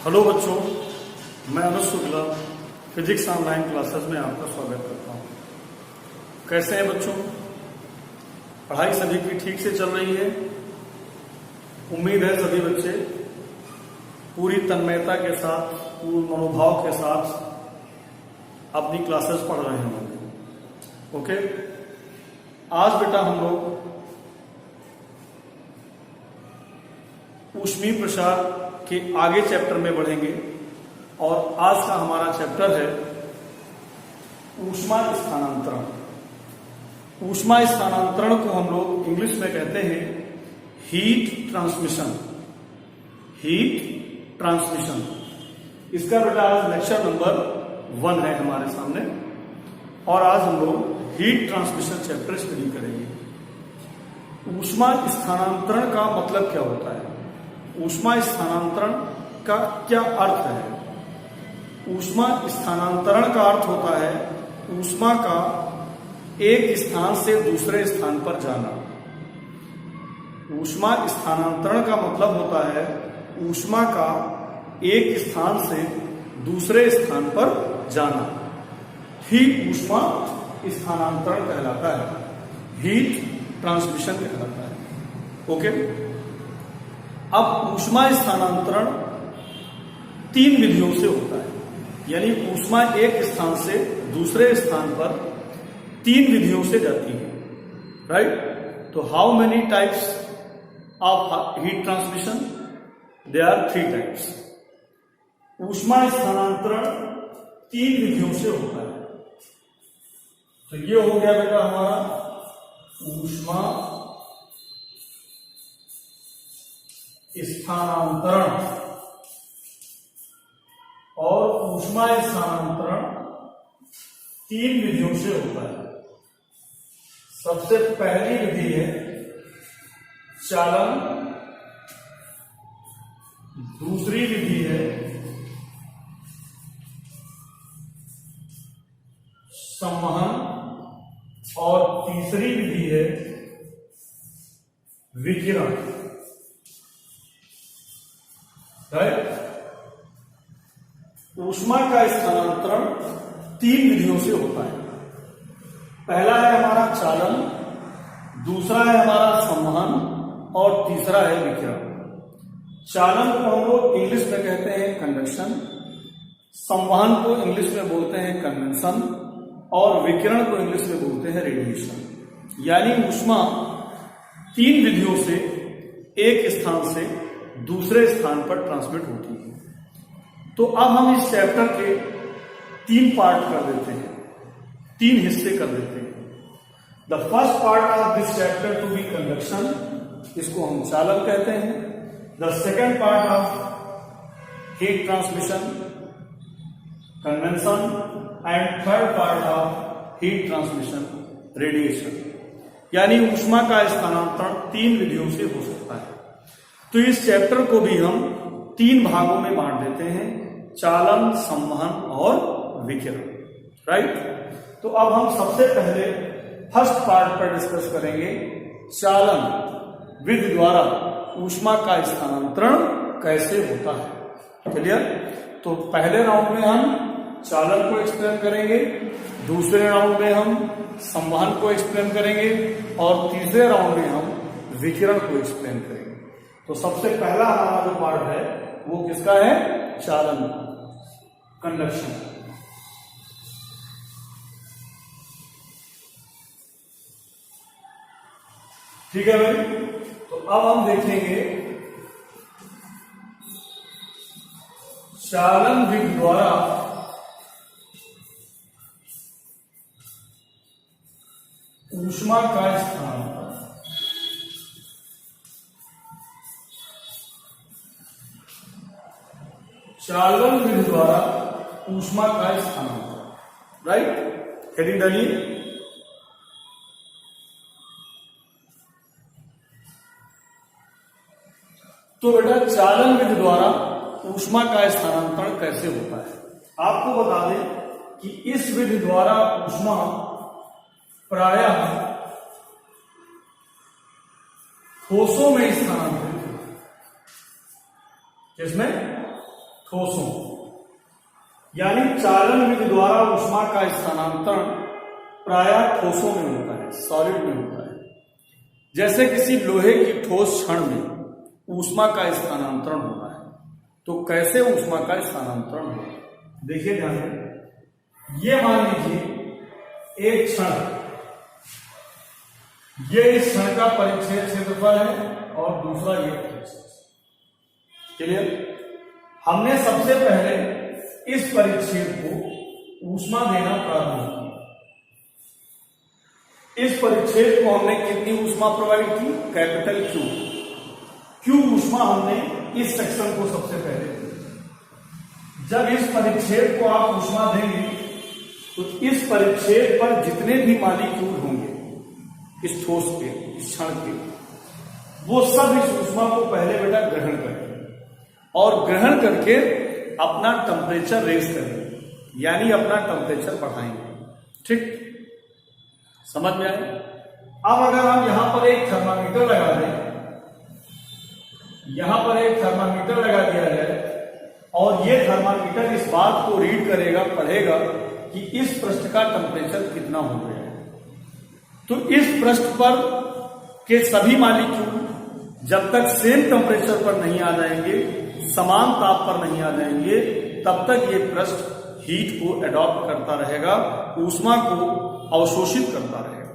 Hello बच्चों, मैं अनुज Shukla physics online classes में आपका स्वागत करता हूँ। कैसे हैं बच्चों? पढ़ाई सभी की ठीक से चल रही है? उम्मीद है सभी बच्चे पूरी तन्मयता के साथ, पूर्ण मनोभाव के साथ अपनी क्लासेस पढ़ रहे होंगे। ओके, आज बेटा हम लोग ऊष्मीय प्रसार के आगे चैप्टर में बढ़ेंगे और आज का हमारा चैप्टर है ऊष्मा स्थानांतरण। ऊष्मा स्थानांतरण को हम लोग इंग्लिश में कहते हैं हीट ट्रांसमिशन। हीट ट्रांसमिशन, इसका बेटा आज लेक्चर नंबर 1 है हमारे सामने और आज हम लोग हीट ट्रांसमिशन चैप्टर स्टडी करेंगे। ऊष्मा स्थानांतरण का मतलब क्या होता है? ऊष्मा स्थानांतरण का क्या अर्थ है? ऊष्मा स्थानांतरण का अर्थ होता है ऊष्मा का एक स्थान से दूसरे स्थान पर जाना। ऊष्मा स्थानांतरण का मतलब होता है ऊष्मा का एक स्थान से दूसरे स्थान पर जाना ही ऊष्मा स्थानांतरण कहलाता है, हीट ट्रांसमिशन कहलाता है। ओके, अब ऊष्मा स्थानांतरण 3 विधियों से होता है, यानी ऊष्मा एक स्थान से दूसरे स्थान पर 3 विधियों से जाती है, राइट? तो how many types of heat transmission? They are 3 types. ऊष्मा स्थानांतरण 3 विधियों से होता है। तो ये हो गया बेटा हमारा ऊष्मा स्थानांतरण, और ऊष्मा स्थानांतरण 3 विधियों से होता है। सबसे पहली विधि है चालन, दूसरी विधि है संवहन और तीसरी विधि है विकिरण, राइट? ऊष्मा का स्थानांतरण 3 विधियों से होता है। पहला है हमारा चालन, दूसरा है हमारा संवहन और तीसरा है विकिरण। चालन को हम लोग इंग्लिश में कहते हैं कंडक्शन, संवहन को इंग्लिश में बोलते हैं कन्वेंशन और विकिरण को इंग्लिश में बोलते हैं रेडिएशन। यानी ऊष्मा 3 विधियों से एक स्थान से दूसरे स्थान पर ट्रांसमिट होती है। तो अब हम इस चैप्टर के 3 पार्ट कर देते हैं, 3 हिस्से कर देते हैं। The first part of this chapter to be conduction, इसको हम चालन कहते हैं। The second part of heat transmission, convention, and third part of heat transmission, radiation. यानी ऊष्मा का स्थानांतरण 3 विधियों से हो सकता है। तो इस चैप्टर को भी हम 3 भागों में बांट देते हैं, चालन, संवहन और विकिरण, राइट? तो अब हम सबसे पहले फर्स्ट पार्ट पर डिस्कस करेंगे चालन विधि द्वारा ऊष्मा का स्थानांतरण कैसे होता है। क्लियर? तो पहले राउंड में हम चालन को एक्सप्लेन करेंगे, दूसरे राउंड में हम संवहन को एक्सप्लेन करेंगे और तीसरे राउंड में हम विकिरण को एक्सप्लेन करेंगे। तो सबसे पहला हमारा जो पार्ट है वो किसका है? चालन, कंडक्शन। ठीक है भाई? तो अब हम देखेंगे चालन विधि द्वारा ऊष्मा का स्थानांतरण। चालन विधि द्वारा ऊष्मा का स्थानांतरण, राइट? हेडिंग डालिए। तो बेटा चालन विधि द्वारा ऊष्मा का स्थानांतरण कैसे होता है? आपको बता दें कि इस विधि द्वारा ऊष्मा प्रायः ठोसों में स्थानांतरित होती है। किसमें? ठोसों, यानी चालन विधि द्वारा ऊष्मा का स्थानांतरण प्रायः ठोसों में होता है, सॉलिड में होता है। जैसे किसी लोहे की ठोस क्षण में ऊष्मा का स्थानांतरण होना है, तो कैसे ऊष्मा का स्थानांतरण होगा? देखिए ध्यान से, ये मान लीजिए एक क्षण, ये इस क्षण का परिच्छेद क्षेत्रफल है और दूसरा ये परिच्छेद। क्लियर? हमने सबसे पहले इस परिच्छेद को ऊष्मा देना प्रारंभ किया। इस परिच्छेद को हमने कितनी ऊष्मा प्रोवाइड की? Capital Q. क्यू ऊष्मा हमने इस सेक्शन को सबसे पहले दी। जब इस परिच्छेद को आप ऊष्मा देंगे तो इस परिच्छेद पर जितने भी मॉलिक्यूल होंगे इस ठोस के, इस क्षण के, वो सब इस ऊष्मा को पहले बेटा ग्रहण करेंगे और ग्रहण करके अपना टेम्परेचर रेज करेंगे, यानी अपना टेम्परेचर बढ़ाएंगे। ठीक, समझ में आए? अब अगर हम यहां पर एक थर्मामीटर लगा दें, यहां पर एक थर्मामीटर लगा दिया जाए और ये थर्मामीटर इस बात को रीड करेगा, पढ़ेगा कि इस पृष्ठ का टेम्परेचर कितना हो गया है, तो इस पृष्ठ पर के सभी मॉलिक्यूल जब तक सेम टेम्परेचर पर नहीं आ जाएंगे, समान ताप पर नहीं आ जाएंगे, तब तक ये पृष्ठ हीट को एडॉप्ट करता रहेगा, ऊष्मा को अवशोषित करता रहेगा।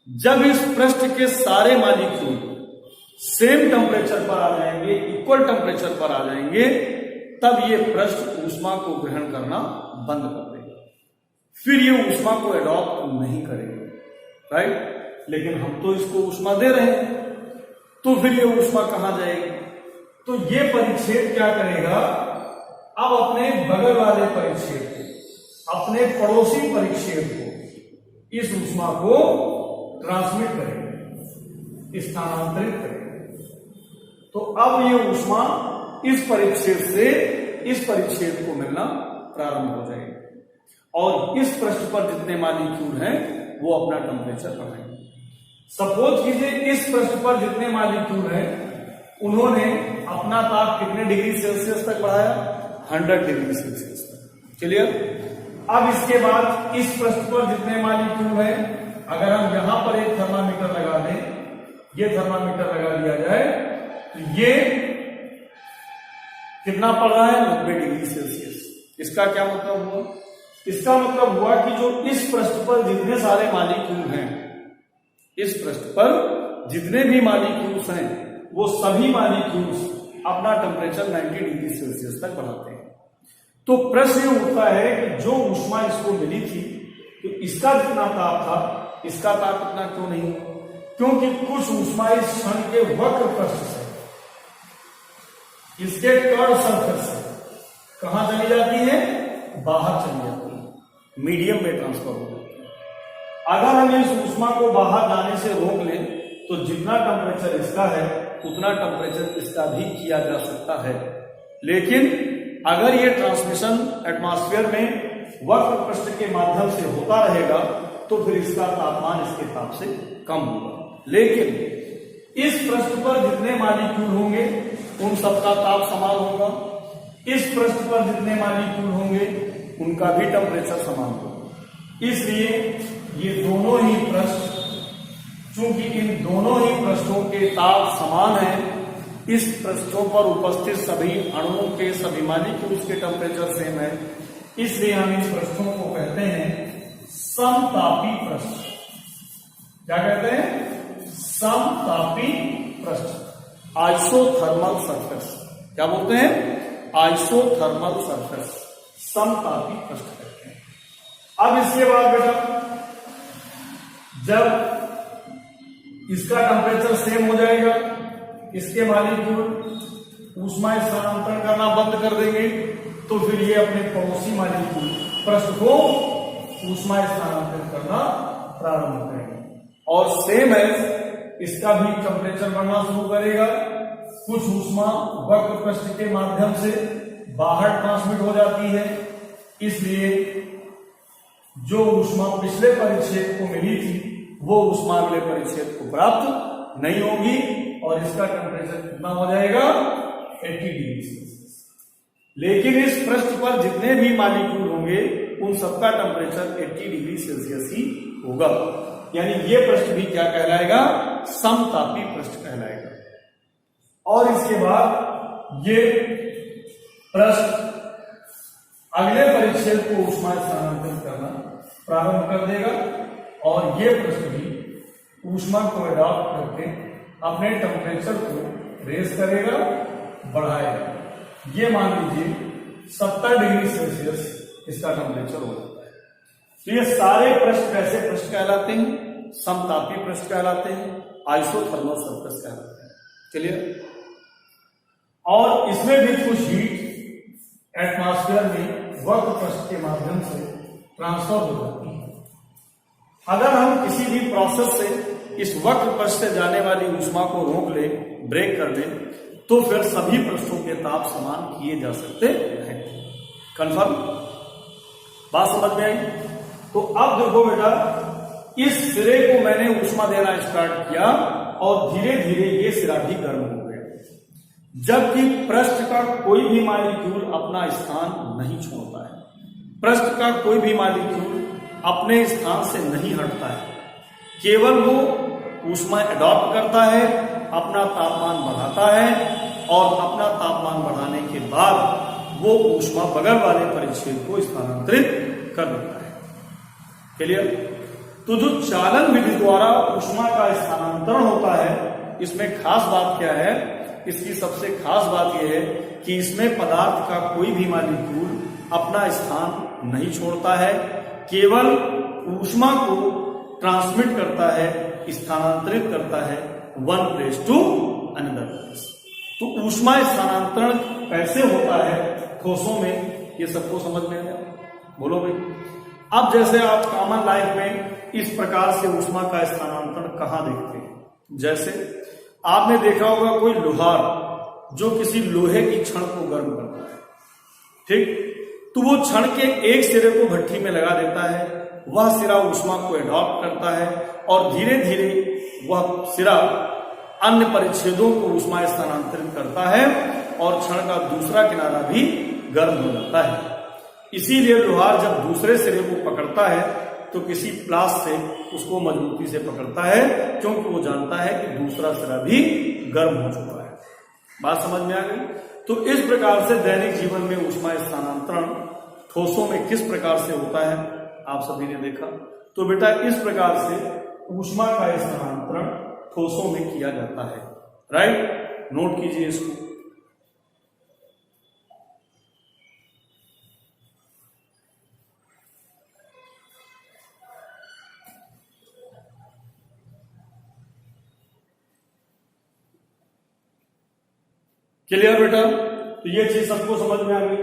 जब इस पृष्ठ के सारे मॉलिक्यूल सेम टेम्परेचर पर आ जाएंगे, इक्वल टेम्परेचर पर आ जाएंगे, तब ये पृष्ठ ऊष्मा को ग्रहण करना बंद कर देगा, फिर ये ऊष्मा को एडॉप्ट नहीं करेगा। राइट? लेकिन हम तो इसको ऊष्मा दे रहे हैं, तो फिर ये ऊष्मा कहां जाएगी? तो ये परिच्छेद क्या करेगा? अब अपने बगल वाले परिच्छेद को, अपने पड़ोसी परिच्छेद को, इस ऊष्मा को ट्रांसमिट करेगा, स्थानांतरित करेगा। तो अब ये ऊष्मा इस परिच्छेद से इस परिच्छेद को मिलना प्रारंभ हो जाएगा और इस पृष्ठ पर जितने मॉलिक्यूल हैं वो अपना टेम्परेचर बढ़ाएंगे। सपोज कीजिए इस पृष्ठ पर जितने मॉलिक्यूल हैं उन्होंने अपना ताप कितने डिग्री सेल्सियस तक बढ़ाया? 100 डिग्री सेल्सियस तक। क्लियर? अब इसके बाद इस पृष्ठ पर जितने मॉलिक्यूल हैं, अगर हम यहां पर एक थर्मामीटर लगा दें, ये थर्मामीटर लगा दिया जाए, तो ये कितना पड़ रहा है? 90 डिग्री सेल्सियस। इसका क्या मतलब हुआ? इसका मतलब हुआ कि जो इस पृष्ठ पर जितने सारे मॉलिक्यूल हैं, इस पृष्ठ पर जितने भी मॉलिक्यूल्स हैं, वो सभी मॉलिक्यूल्स अपना टेम्परेचर 90 डिग्री सेल्सियस तक बढ़ाते हैं। तो प्रश्न उठता है कि जो ऊष्मा इसको मिली थी, तो इसका जितना ताप था, इसका ताप इतना क्यों नहीं? क्योंकि कुछ ऊष्मा इस क्षण के वक्र पृष्ठ से, इसके कर्व सरफेस से कहां चली जाती है? बाहर चली जाती है, मीडियम में ट्रांसफर हो जाती है। अगर हम इस ऊष्मा को बाहर जाने से रोक लें तो जितना टेम्परेचर इसका है उतना टेम्परेचर इसका भी किया जा सकता है। लेकिन अगर ये ट्रांसमिशन एटमॉस्फेयर में वक्र पृष्ठ के माध्यम से होता रहेगा तो फिर इसका तापमान इसके ताप से कम होगा। लेकिन इस पृष्ठ पर जितने मॉलिक्यूल होंगे उन सबका ताप समान होगा, इस पृष्ठ पर जितने मॉलिक्यूल होंगे उनका भी टेम्परेचर समान होगा। इसलिए ये दोनों ही पृष्ठ, चूंकि इन दोनों ही पृष्ठों के ताप समान हैं, इस पृष्ठों पर उपस्थित सभी अणुओं के, सभी मॉलिक्यूल्स के टेम्परेचर सेम है, इसलिए हम इन पृष्ठों को कहते हैं समतापी पृष्ठ। क्या कहते हैं? समतापी पृष्ठ, आइसोथर्मल सरफेस। क्या बोलते हैं? आइसोथर्मल सरफेस, समतापी पृष्ठ कहते हैं। अब इसके बाद बेटा जब इसका टेम्परेचर सेम हो जाएगा, इसके मॉलिक्यूल ऊष्मा स्थानांतरण करना बंद कर देंगे, तो फिर ये अपने पड़ोसी मॉलिक्यूल पृष्ठ को ऊष्मा स्थानांतरण करना प्रारंभ करेंगे और सेम एज इसका भी टेम्परेचर बढ़ना शुरू करेगा। कुछ ऊष्मा वक्र पृष्ठ के माध्यम से बाहर ट्रांसमिट हो जाती है, इसलिए जो ऊष्मा पिछले परिच्छेद को मिली थी वो ऊष्मा अगले परिच्छेद को प्राप्त नहीं होगी और इसका टेम्परेचर कितना हो जाएगा? 80 डिग्री सेल्सियस। लेकिन इस पृष्ठ पर जितने भी मॉलिक्यूल होंगे उन सबका टेम्परेचर 80 डिग्री सेल्सियस ही होगा। यानी ये पृष्ठ भी क्या कहलाएगा? समतापी पृष्ठ कहलाएगा। और इसके बाद ये पृष्ठ अगले परिच्छेद को ऊष्मा स्थानांतरित करना प्रारंभ कर देगा और ये पृष्ठ भी ऊष्मा को एडॉप्ट करके अपने टेम्परेचर को रेज करेगा, बढ़ाएगा। ये मान लीजिए 70 डिग्री सेल्सियस इसका टेम्परेचर हो जाता है। तो ये सारे पृष्ठ कैसे पृष्ठ कहलाते हैं? समतापी पृष्ठ कहलाते हैं, आइसोथर्मल सरफेस कहलाते हैं। चलिए, और इसमें भी कुछ हीट एटमॉस्फेयर में वक्र पृष्ठ के माध्यम से ट्रांसफर हो जाती है। अगर हम किसी भी प्रोसेस से इस वक्र पृष्ठ से जाने वाली ऊष्मा को रोक ले, ब्रेक कर दें, तो फिर सभी पृष्ठों के ताप समान किए जा सकते हैं। कंफर्म? बात समझ में आई? तो अब देखो बेटा, इस सिरे को मैंने ऊष्मा देना स्टार्ट किया और धीरे धीरे ये सिरा भी गर्म हो गया, जबकि पृष्ठ का कोई भी मॉलिक्यूल अपना स्थान नहीं छोड़ता है। पृष्ठ का कोई भी मॉलिक्यूल अपने स्थान से नहीं हटता है, केवल वो ऊष्मा एडॉप्ट करता है, अपना तापमान बढ़ाता है और अपना तापमान बढ़ाने के बाद वो ऊष्मा बगल वाले परिच्छेद को स्थानांतरित कर देता है। क्लियर? तो जो चालन विधि द्वारा ऊष्मा का स्थानांतरण होता है, इसमें खास बात क्या है? इसकी सबसे खास बात यह है कि इसमें पदार्थ का कोई भी मॉलिक्यूल अपना स्थान नहीं छोड़ता है, केवल ऊष्मा को ट्रांसमिट करता है, स्थानांतरित करता है one place to another place. तो ऊष्मा स्थानांतरण कैसे होता है ठोसों में, ये सबको समझ में आया? बोलो भाई। अब जैसे आप कॉमन लाइफ में इस प्रकार से ऊष्मा का स्थानांतरण कहां देखते हैं? जैसे आपने देखा होगा कोई लोहार जो किसी लोहे की छड़ को गर्म करता है, ठीक? तो वो छड़ के एक सिरे को भट्ठी में लगा देता है, वह सिरा ऊष्मा को एडॉप्ट करता है और धीरे धीरे वह सिरा अन्य परिच्छेदों को ऊष्मा स्थानांतरित करता है और छड़ का दूसरा किनारा भी गर्म हो जाता है। इसीलिए लोहार जब दूसरे सिरे को पकड़ता है तो किसी प्लास से उसको मजबूती से पकड़ता है, क्योंकि वो जानता है कि दूसरा सिरा भी गर्म हो चुका है। बात समझ में आ गई? तो इस प्रकार से दैनिक जीवन में ऊष्मा स्थानांतरण ठोसों में किस प्रकार से होता है आप सभी ने देखा। तो बेटा इस प्रकार से ऊष्मा का स्थानांतरण ठोसों में किया जाता है। राइट? नोट कीजिए इसको। क्लियर बेटा? तो ये चीज सबको समझ में आ गई।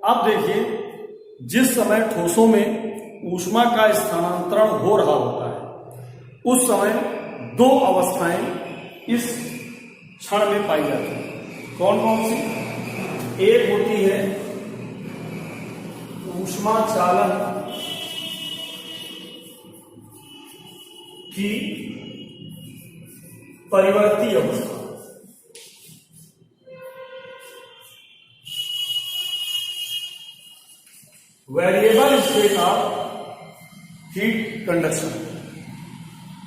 अब देखिए, जिस समय ठोसों में ऊष्मा का स्थानांतरण हो रहा होता है, उस समय दो अवस्थाएं इस क्षण में पाई जाती हैं। कौन कौन सी? एक होती है ऊष्मा चालन की परिवर्ती अवस्था, variable state of heat conduction.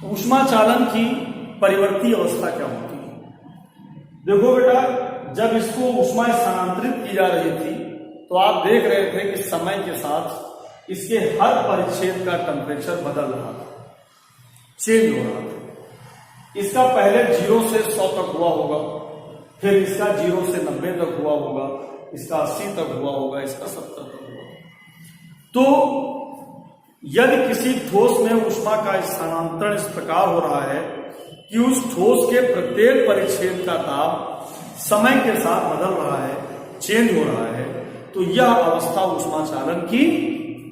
ऊष्मा चालन की परिवर्ती अवस्था क्या होती है? देखो बेटा, जब इसको ऊष्मा स्थानांतरित की जा रही थी तो आप देख रहे थे कि समय के साथ इसके हर परिच्छेद का टेम्परेचर बदल रहा था, चेंज हो रहा था। इसका पहले 0 से 100 तक हुआ होगा, फिर इसका 0 से 90 तक हुआ होगा, इसका 80 तक हुआ होगा, इसका 70 तक हुआ। तो यदि किसी ठोस में ऊष्मा का स्थानांतरण इस प्रकार हो रहा है कि उस ठोस के प्रत्येक परिच्छेद का ताप समय के साथ बदल रहा है, चेंज हो रहा है, तो यह अवस्था ऊष्मा चालन की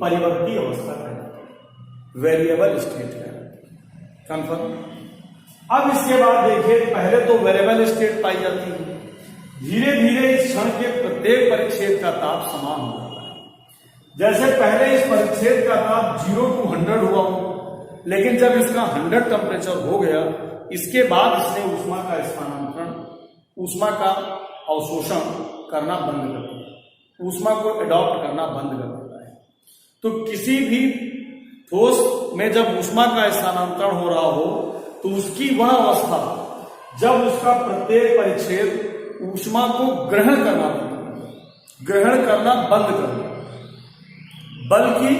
परिवर्ती अवस्था कहलाती है, वेरिएबल स्टेट कहलाती है। कंफर्म? अब इसके बाद देखिए, पहले तो वेरिएबल स्टेट पाई जाती है, धीरे धीरे इस क्षण के प्रत्येक परिच्छेद का ताप समान हो जाता है। जैसे पहले इस परिच्छेद का ताप 0 to 100 हुआ हो, लेकिन जब इसका 100 टेम्परेचर हो गया, इसके बाद इसने ऊष्मा का स्थानांतरण, ऊष्मा का अवशोषण करना बंद कर दिया। ऊष्मा को एडॉप्ट करना बंद कर देता है। तो किसी भी ठोस में जब ऊष्मा का स्थानांतरण हो रहा हो तो उसकी वह अवस्था जब उसका प्रत्येक परिच्छेद ऊष्मा को ग्रहण करना बंद कर दे, बल्कि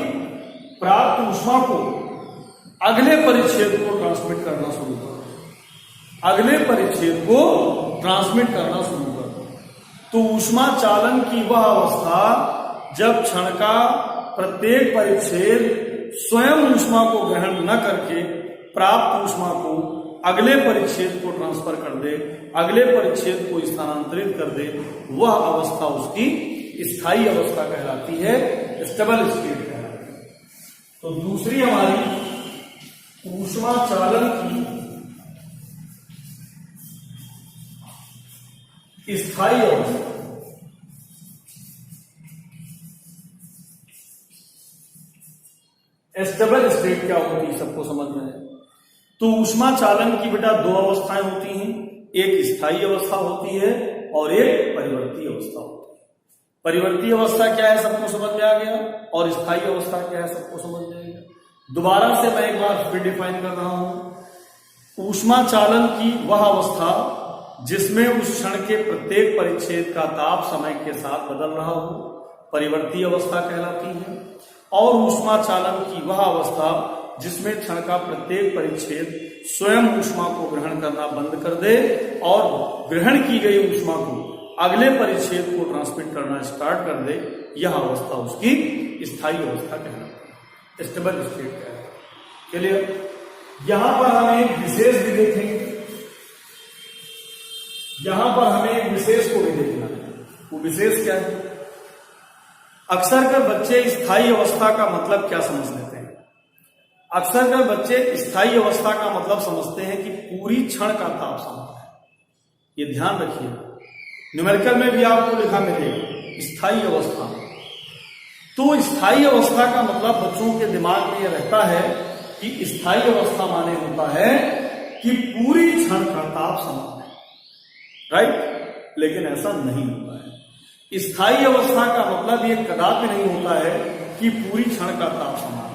प्राप्त ऊष्मा को अगले परिच्छेद को ट्रांसमिट करना शुरू कर दो, तो ऊष्मा चालन की वह अवस्था जब क्षण का प्रत्येक परिच्छेद स्वयं ऊष्मा को ग्रहण न करके प्राप्त ऊष्मा को अगले परिच्छेद को ट्रांसफर कर दे, अगले परिच्छेद को स्थानांतरित कर दे, वह अवस्था उसकी स्थायी अवस्था कहलाती है, स्टेबल स्टेट कहलाती है। तो दूसरी हमारी ऊष्मा चालन की स्थायी अवस्था, स्टेबल स्टेट क्या होती है सबको समझ में है। तो ऊष्मा चालन की बेटा दो अवस्थाएं होती हैं, एक स्थायी अवस्था होती है और एक परिवर्ती अवस्था होती है। परिवर्ती अवस्था क्या है सबको समझ में आ गया, और स्थायी अवस्था क्या है सबको समझ में आ गया। दोबारा से मैं एक बार फिर डिफाइन कर रहा हूं। ऊष्मा चालन की वह अवस्था जिसमें उस क्षण के प्रत्येक परिच्छेद का ताप समय के साथ बदल रहा हो, परिवर्ती अवस्था कहलाती है। और ऊष्मा चालन की वह अवस्था जिसमें क्षण का प्रत्येक परिच्छेद स्वयं ऊष्मा को ग्रहण करना बंद कर दे और ग्रहण की गई ऊष्मा को अगले परिच्छेद को ट्रांसमिट करना स्टार्ट कर दे, यह अवस्था उसकी स्थायी अवस्था कहलाती है, स्टेबल स्टेट कहलाती है। क्लियर? यहां पर हमें एक विशेष भी देखेंगे, यहां पर हमें एक विशेष को भी देखना है। वो विशेष क्या है? अक्सर कर बच्चे स्थायी अवस्था का मतलब क्या समझ लेते हैं? अक्सर कर बच्चे स्थायी अवस्था का मतलब समझते हैं कि पूरी क्षण का ताप समान है। ये ध्यान रखिए, न्यूमेरिकल में भी आपको लिखा मिलेगा स्थायी अवस्था। तो स्थायी अवस्था का मतलब बच्चों के दिमाग में यह रहता है कि स्थायी अवस्था माने होता है कि पूरी क्षण का ताप समान है, राइट? लेकिन ऐसा नहीं होता है। स्थायी अवस्था का मतलब ये कदापि नहीं होता है कि पूरी क्षण का ताप समान है,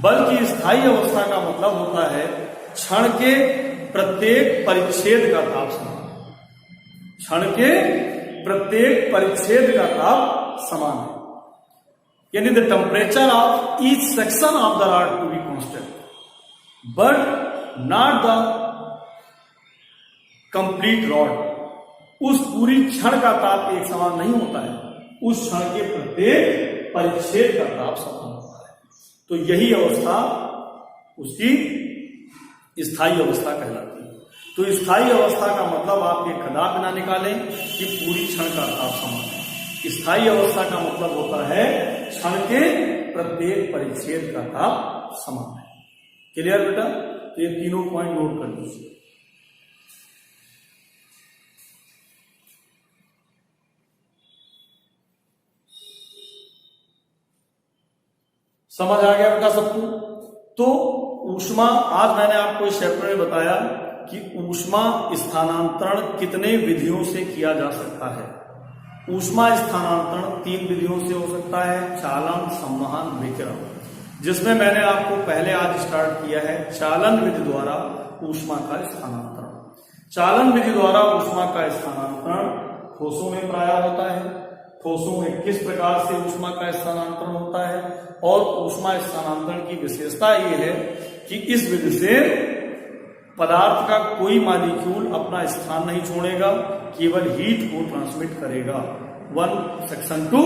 बल्कि स्थायी अवस्था का मतलब होता है क्षण के प्रत्येक परिच्छेद का ताप समान, क्षण के प्रत्येक परिच्छेद का ताप समान है। यानी the temperature of each section of the rod to be constant, but not the complete rod. उस पूरी क्षण का ताप एक समान नहीं होता है, उस क्षण के प्रत्येक परिच्छेद का ताप समान होता है। तो यही अवस्था उसकी स्थायी अवस्था कहलाती है। तो स्थायी अवस्था का मतलब आप ये कदापि ना निकालें कि पूरी क्षण का ताप समान है। स्थायी अवस्था का मतलब होता है क्षण के प्रत्येक परिच्छेद का ताप समान है। क्लियर बेटा? तो ये तीनों पॉइंट नोट कर लीजिए। समझ आ गया बेटा सबको? तो ऊष्मा, आज मैंने आपको इस चैप्टर में बताया कि ऊष्मा स्थानांतरण कितने विधियों से किया जा सकता है। ऊष्मा स्थानांतरण 3 विधियों से हो सकता है, चालन, संवहन, विकिरण, जिसमें मैंने आपको पहले आज स्टार्ट किया है चालन विधि द्वारा ऊष्मा का स्थानांतरण। चालन विधि द्वारा ऊष्मा का स्थानांतरण ठोसों में प्रायः होता है। ठोसों में किस प्रकार से ऊष्मा का स्थानांतरण होता है, और ऊष्मा स्थानांतरण की विशेषता ये है कि इस विधि से पदार्थ का कोई मॉलिक्यूल अपना स्थान नहीं छोड़ेगा, केवल हीट को ट्रांसमिट करेगा one section two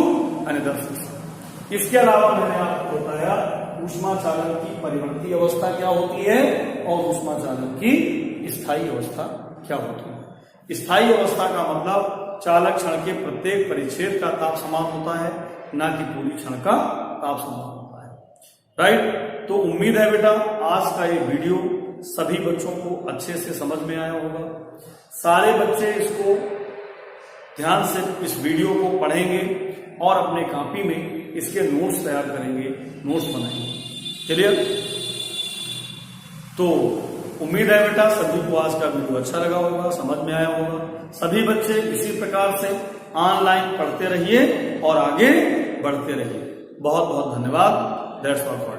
another section. इसके अलावा मैंने आपको बताया ऊष्मा चालन की परिवर्ती अवस्था क्या होती है और ऊष्मा चालन की स्थायी अवस्था क्या होती है। स्थायी अवस्था का मतलब चालक क्षण के प्रत्येक परिच्छेद का ताप समान होता है, ना कि पूरी क्षण का ताप समान होता है, राइट? तो उम्मीद है बेटा आज का ये वीडियो सभी बच्चों को अच्छे से समझ में आया होगा। सारे बच्चे इसको ध्यान से इस वीडियो को पढ़ेंगे और अपने कॉपी में इसके नोट्स तैयार करेंगे, नोट्स बनाएंगे। क्लियर? तो उम्मीद है बेटा सभी को आज का वीडियो अच्छा लगा होगा, समझ में आया होगा। सभी बच्चे इसी प्रकार से ऑनलाइन पढ़ते रहिए और आगे बढ़ते रहिए। बहुत बहुत धन्यवाद। That's all for